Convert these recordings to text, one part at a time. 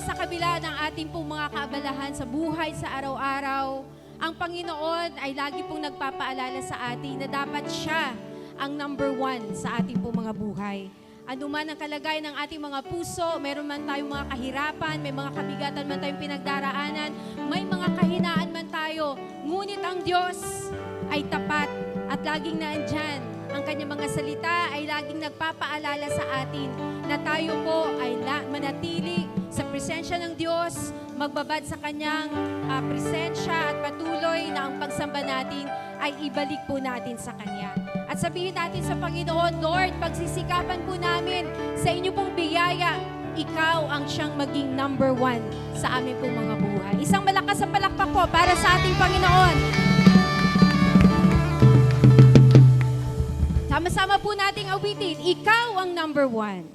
sa kabila ng ating pong mga kaabalahan sa buhay sa araw-araw, ang Panginoon ay lagi pong nagpapaalala sa atin na dapat siya ang number one sa ating pong mga buhay. Ano man ang kalagayan ng ating mga puso, meron man tayong mga kahirapan, may mga kabigatan man tayong pinagdaraanan, may mga kahinaan man tayo, ngunit ang Diyos ay tapat at laging naandyan. Ang kanyang mga salita ay laging nagpapaalala sa atin na tayo po ay manatili sa presensya ng Diyos, magbabad sa kanyang presensya at patuloy na ang pagsamba natin ay ibalik po natin sa Kanya. At sabihin natin sa Panginoon, Lord, pagsisikapan po namin sa inyo pong biyaya, ikaw ang siyang maging number one sa aming pong mga buhay. Isang malakas na palakpak po para sa ating Panginoon. Sama-sama po nating awitin, ikaw ang number one.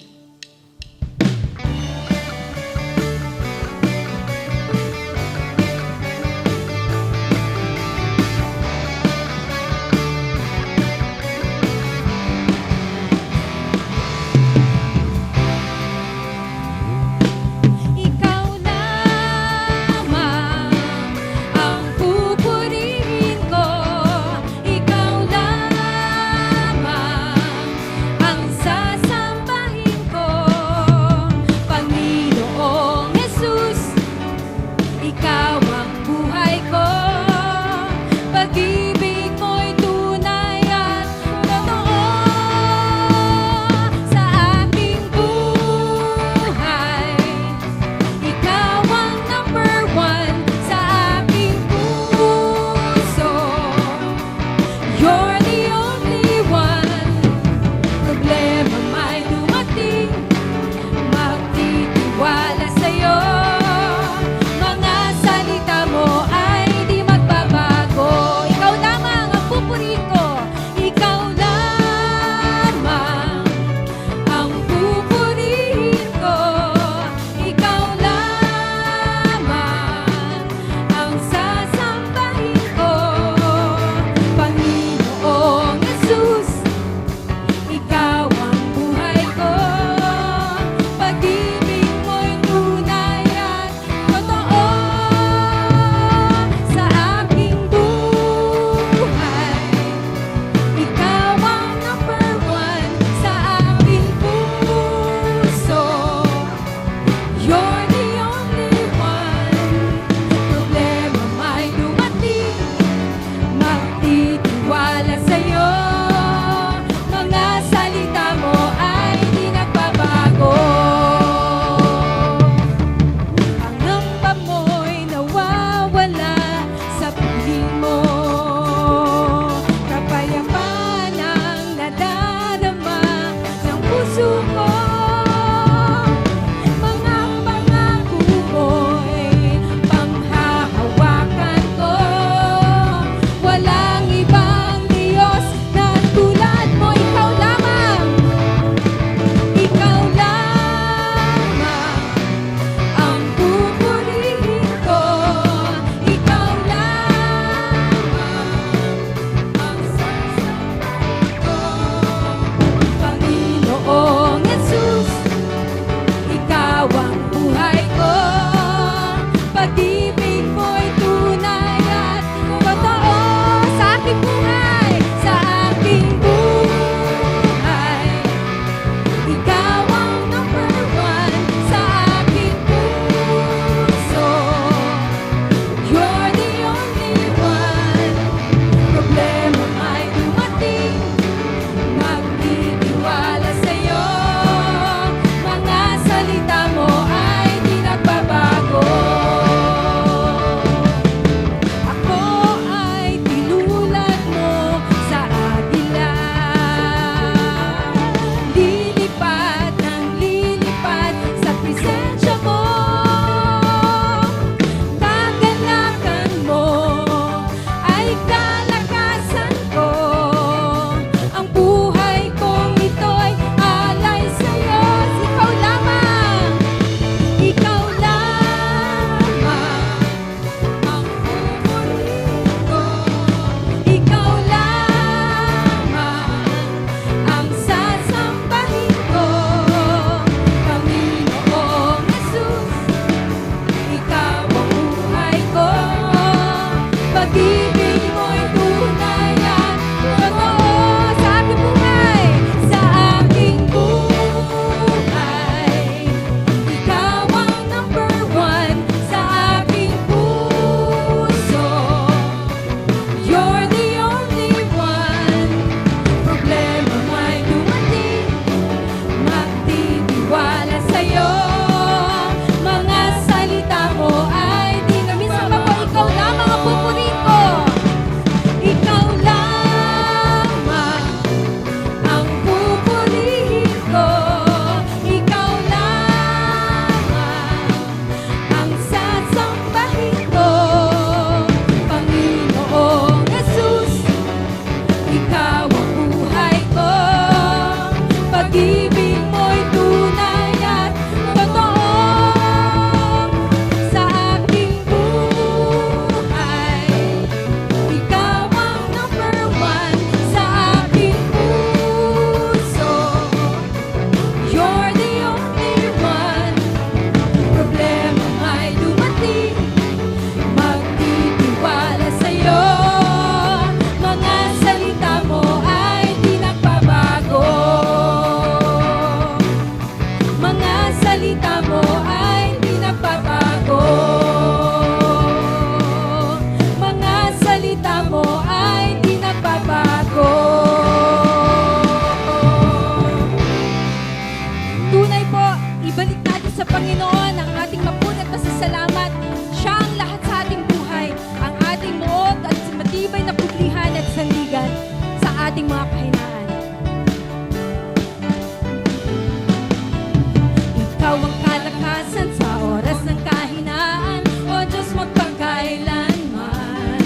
Sasambahin pasasalamat. Siya ang lahat sa ating buhay, ang ating muog at matibay na puglihan at sandigan sa ating mga kahinaan. Ikaw ang kalakasan sa oras ng kahinaan, O Diyos magpakailanman.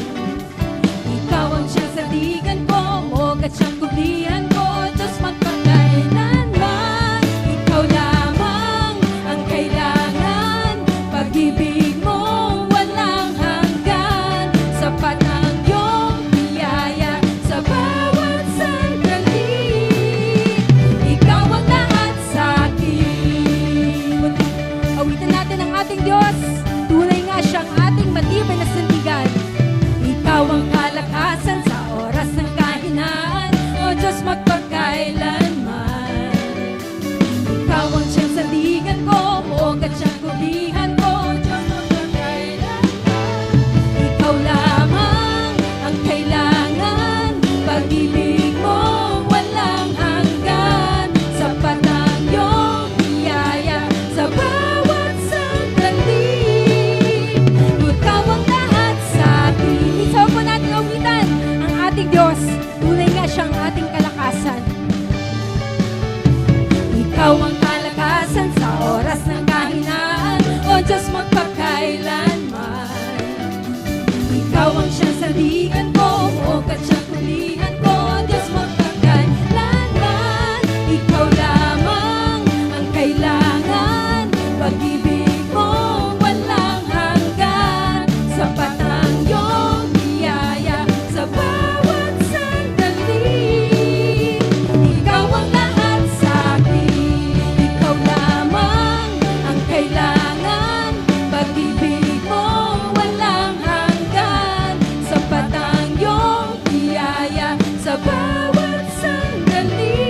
Ikaw ang siyang sandigan ko, muog at siyang puglihan ko, O Diyos magpakailanman. Ikaw lamang ang kailangan, pag-ibig mo walang hanggan, sapat ang iyong biyaya sa bawat sandali. Ikaw ang lahat sa akin. Awitan natin ang ating Diyos, tunay nga siyang ating matibay na sandigan. Ikaw ang kalakasan sa oras ng kahinaan, O Diyos magpakailanman. Ikaw ang siyang sandigan ko, muog at siyang kublihan ko, O Diyos magpakailanman. Ikaw lamang ang kailangan, pag-ibig mo walang hanggan, sapat ang iyong biyaya sa bawat sandali. Ikaw ang lahat sa akin. Isaw po natin awitan ang ating Diyos, tunay nga siyang ating kalakasan. Ikaw ang kalakasan sa oras ng kahinaan, O Diyos magpakailanman. Ikaw ang siyang sandigan ko, muog at siyang kublihan ko, O Diyos magpakailanman. Ikaw lamang ang kailangan, pag-ibig mo walang hanggan, sapat ang iyong biyaya sa bawat sandali. Ikaw ang lahat sa akin. Ikaw lamang ang kailangan, pag-ibig mo walang hanggan, sapat ang iyong biyaya sa bawat sandali.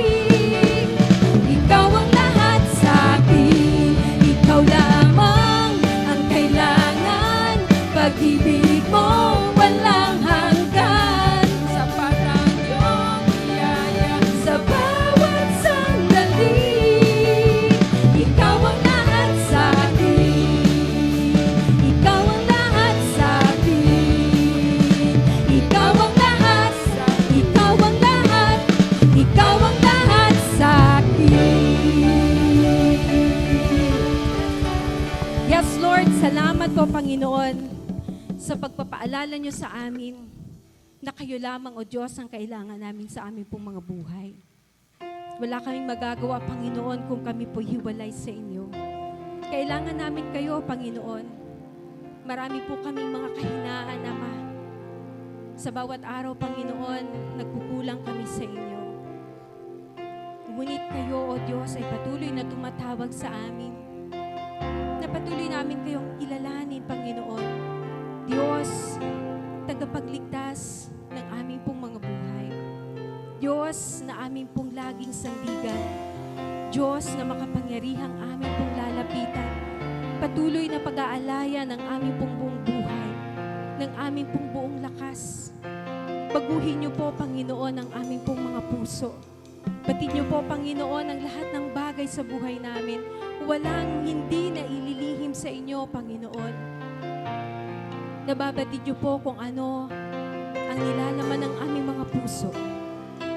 Ikaw ang lahat sa akin. Ikaw lamang ang kailangan, pag-ibig mo walang hanggan, sapat ang iyong biyaya sa bawat sandali. Ikaw ang lahat sa akin. Ikaw ang lahat sa akin. Ikaw ang lahat sa ikaw ang lahat. Ikaw ang lahat sa akin. Yes, Lord, salamat po, Panginoon, sa pagpapaalala niyo sa amin na kayo lamang, O Diyos, ang kailangan namin sa aming pong mga buhay. Wala kaming magagawa, Panginoon, kung kami po hiwalay sa inyo. Kailangan namin kayo, Panginoon. Marami po kaming mga kahinaan, Ama. Sa bawat araw, Panginoon, nagkukulang kami sa inyo. Ngunit kayo, O Diyos, ay patuloy na tumatawag sa amin. Na patuloy namin kayong kilalanin, Panginoon. Diyos, tagapagligtas ng aming pong mga buhay. Diyos na aming pong laging sandigan. Diyos na makapangyarihang aming pong lalapitan. Patuloy na pag-aalaya ng aming pong buong buhay, ng aming pong buong lakas. Baguhin niyo po, Panginoon, ang aming pong mga puso. Batid niyo po, Panginoon, ang lahat ng bagay sa buhay namin. Walang hindi na ililihim sa inyo, Panginoon. Nababatid niyo po kung ano ang nilalaman ng aming mga puso.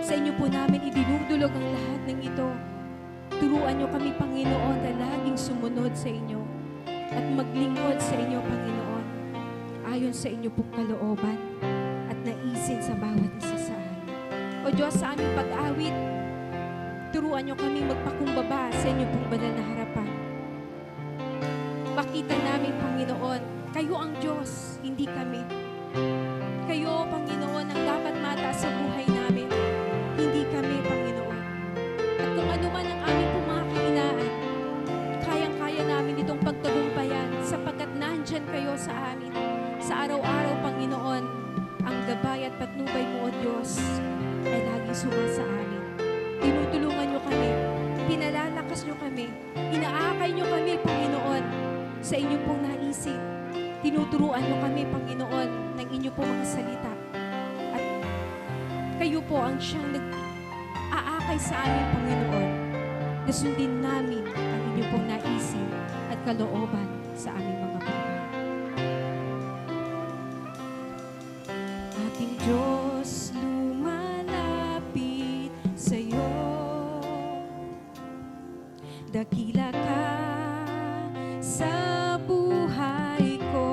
Sa inyo po namin idinudulog ang lahat ng ito. Turuan niyo kami, Panginoon, na laging sumunod sa inyo at maglingkod sa inyo, Panginoon, ayon sa inyo pong kalooban at naisin sa bawat isa sa amin. O Diyos, sa aming pag-awit, turuan niyo kami magpakumbaba sa inyo pong banal na harapan. Makita namin, Panginoon, kayo ang Diyos, hindi kami. Kayo, Panginoon, ang dapat mataas sa buhay namin, hindi kami, Panginoon. At kung ano man ang aming pong mga kahinaan, kayang-kaya namin itong pagtagumpayan sapagkat nandyan kayo sa amin. Sa araw-araw, Panginoon, ang gabay at patnubay mo, O Diyos, ay laging sumasa amin. Tinutulungan niyo kami, pinalalakas niyo kami, inaakay niyo kami, Panginoon, sa inyong pong naisip. Tinuturuan niyo kami, Panginoon, ng inyong pong mga salita. At kayo po ang siyang nag-aakay sa amin, Panginoon, na sundin namin ang inyong pong naisip at kalooban sa aming mga buhay. Ating Diyos, lumalapit sa'yo. Dakila ka sa buhay ko.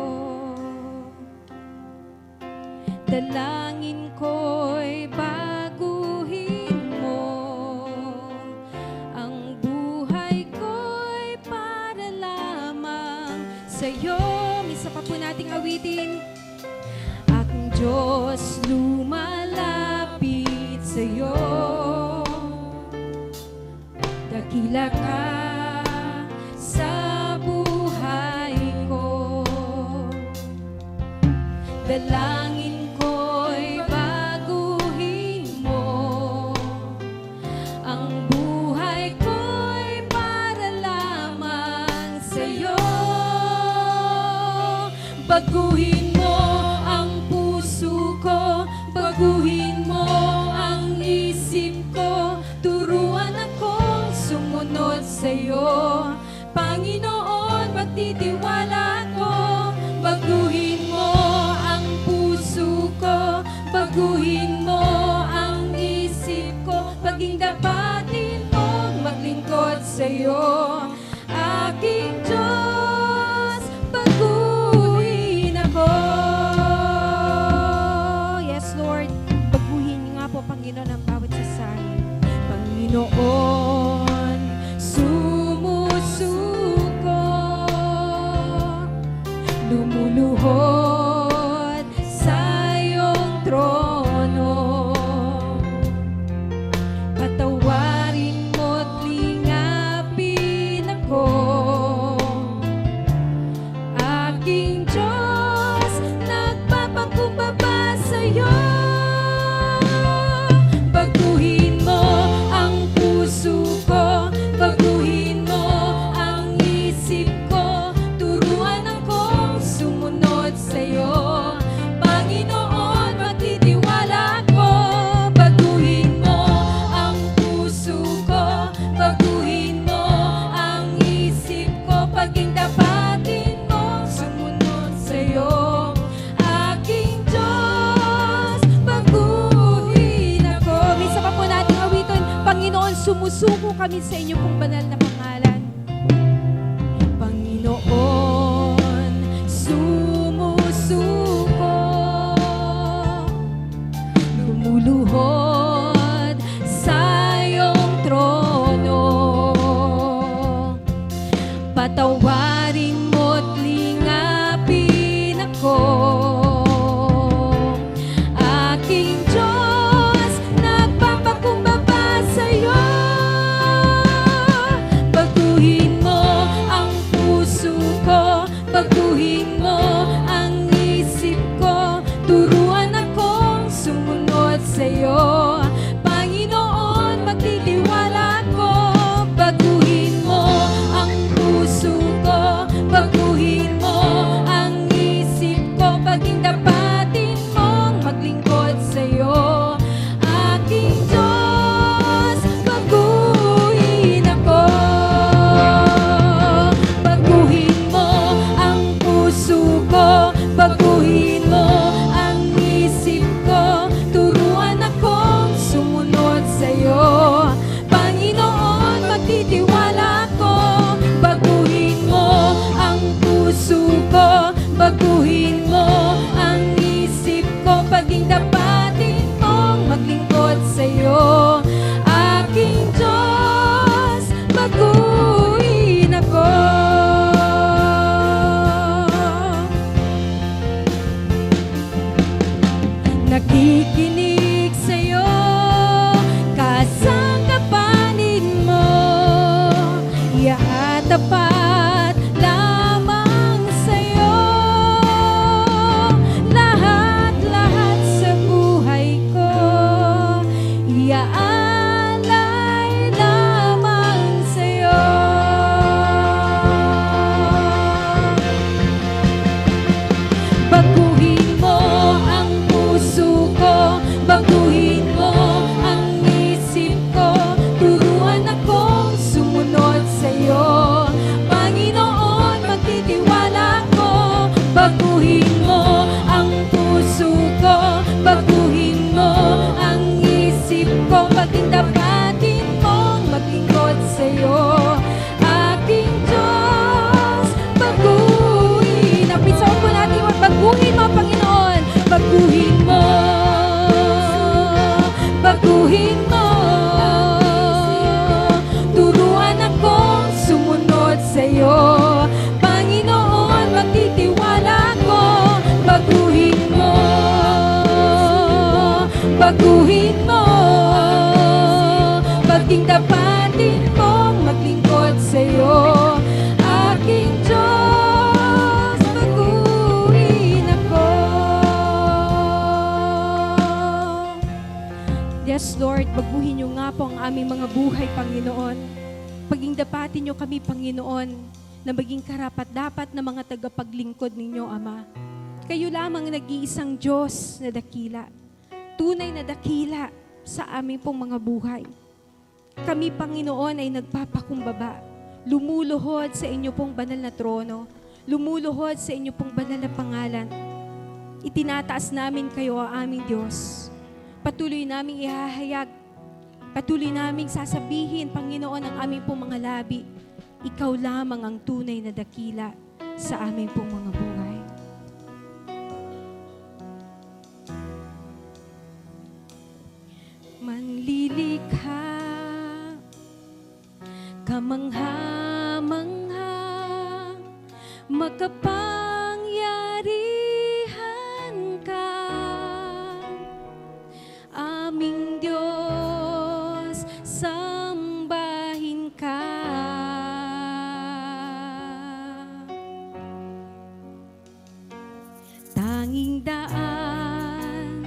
Dalangin ko'y baguhin mo. Ang buhay ko'y para lamang sa'yo. Isa pa po nating awitin. Aking Diyos, lumalapit sa'yo. Dakila ka sa buhay ko. Dalangin ko'y baguhin mo. Ang buhay ko'y para lamang sa'yo. Baguhin mo ang puso ko. Baguhin mo ang isip ko. Turuan akong sumunod sa'yo. Panginoon, magtitiwala ako. Baguhin mo ang puso ko. Baguhin mo ang isip ko. Paging dapatin mong maglingkod sa'yo. Aking Diyos, baguhin ako. Yes, Lord. Baguhin niyo nga po, Panginoon, ang bawat isa. Panginoon, sumusuko, lumuluhod sa iyong trono. Patawarin mo't lingapin ako. Aking Diyos, nagpapakumbaba sa'yo. Baguhin mo ang puso ko. Baguhin mo ang isip ko. Turuan akong sumunod sa'yo. Panginoon, magtitiwala ako. Baguhin mo ang puso ko. Baguhin mo ang isip ko. Paging dapatin mo sumunod sa'yo. Aking Diyos, baguhin ako. Minsan pa po nating awitin, Panginoon, sumusuko kami sa inyo pong banal na pangalan. Panginoon, sumusuko, lumuluhod sa iyong trono. Patawarin mo't lingapin ako. Aking Diyos, nagpapakumbaba sa'yo. Baguhin mo ang puso ko. Baguhin mo ang isip ko. Turuan akong sumunod sa'yo. Panginoon, magtitiwala ako. Baguhin mo ang puso ko. Baguhin mo ang isip ko. Paging dapatin mong maglingkod sa'yo. Aking Diyos, baguhin ako. Baguhin mo ang puso Yes, Lord, baguhin niyo nga po ang aming mga buhay, Panginoon. Pagingdapatin niyo kami, Panginoon, na maging karapat-dapat na mga tagapaglingkod ninyo, Ama. Kayo lamang nag-iisang Diyos na dakila. Tunay na dakila sa aming pong mga buhay. Kami, Panginoon, ay nagpapakumbaba. Lumuluhod sa inyo pong banal na trono. Lumuluhod sa inyo pong banal na pangalan. Itinataas namin kayo, aming Diyos. Patuloy naming ihahayag. Patuloy naming sasabihin, Panginoon, ang aming pong mga labi. Ikaw lamang ang tunay na dakila sa aming pong mga buhay. Manlilikha, kamangha-mangha, makapangyarihan ka, aming Diyos, sambahin ka. Tanging daan,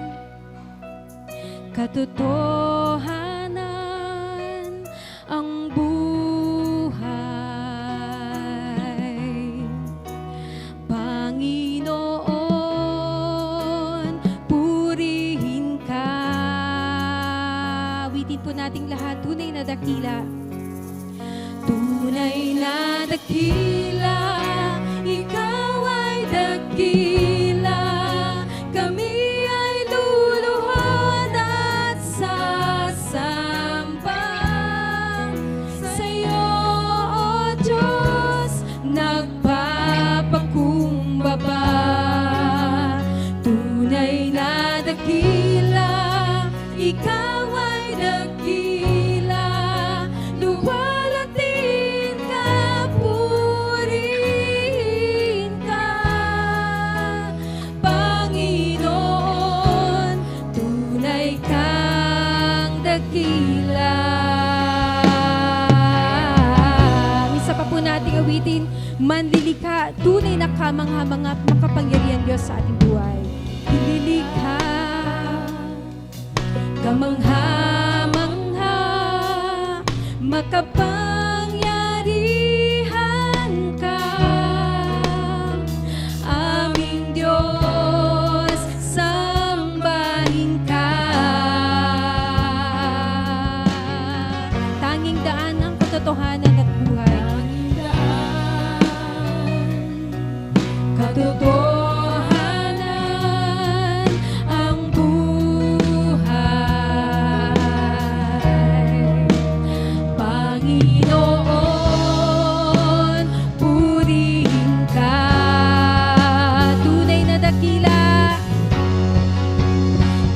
katotohanan ang buhay. Panginoon, purihin ka. Awitin po nating lahat, tunay na dakila. Tunay na dakila, ikaw ay dakila. Kami ay luluhod at sasamba sa'yo, O Diyos, nagpapakumbaba. Tunay na dakila, ikaw ay dakila. Luwalatin ka, purihin ka, Panginoon, tunay kang dakila. Isa pa po nating awitin, manlilikha, tunay na kamangha-mangha, makapangyarihan Diyos sa ating buhay. Lilikha, kamangha-mangha, makapangyarihan ka, aming Diyos, sambahin ka. Tanging daan ng katotohanan at buhay. Tanging daan, katotohanan ang buhay. Panginoon, purihin ka. Tunay na dakila,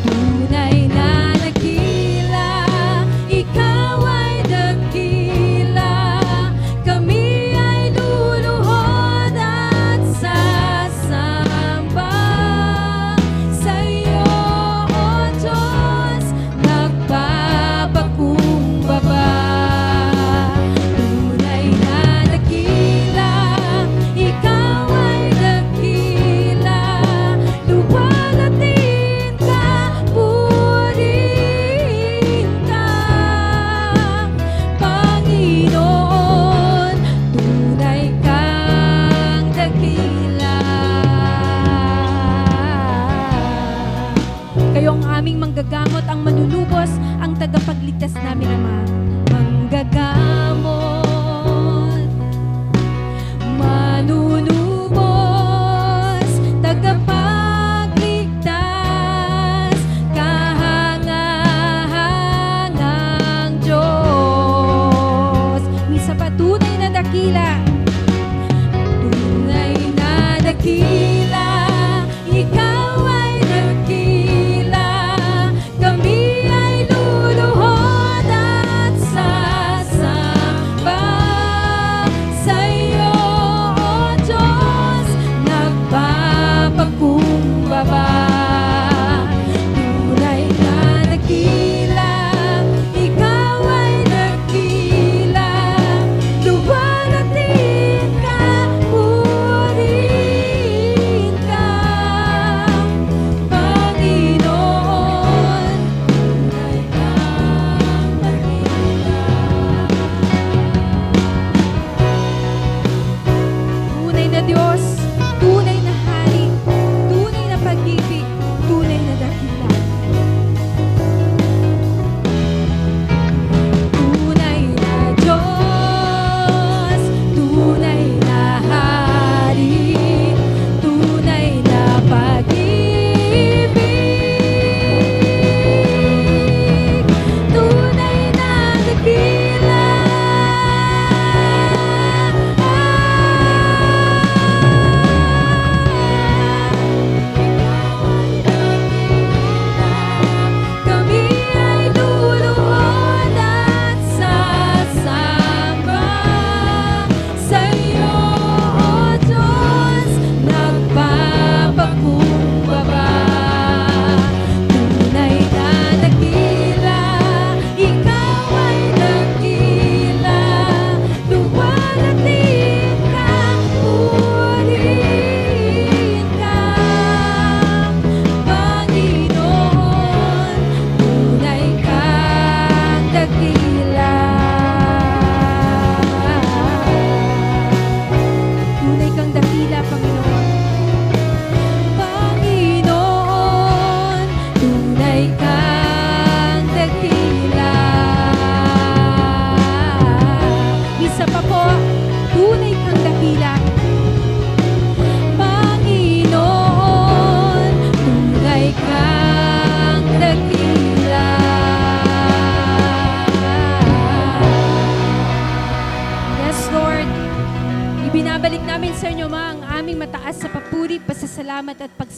tunay na dakila, ikaw ay dakila. Kami ay luluhod at sasamba sa'yo, O Diyos, nagpapakumbaba. Tunay na dakila, ikaw ay dakila. Luwalatin ka, purihin ka, Panginoon, tunay kang dakila. Kayo ang aming manggagamot, ang manunubos, ang tagapagligtas namin, Ama. Manggagamot, manunubos, tagapagligtas, kahangahangang Diyos. Misa pa, tunay na dakila, tunay na dakila, ikaw ay dakila. Kami ay luluhod at sa inyo, Ma, ang aming mataas sa papuri, pasasalamat at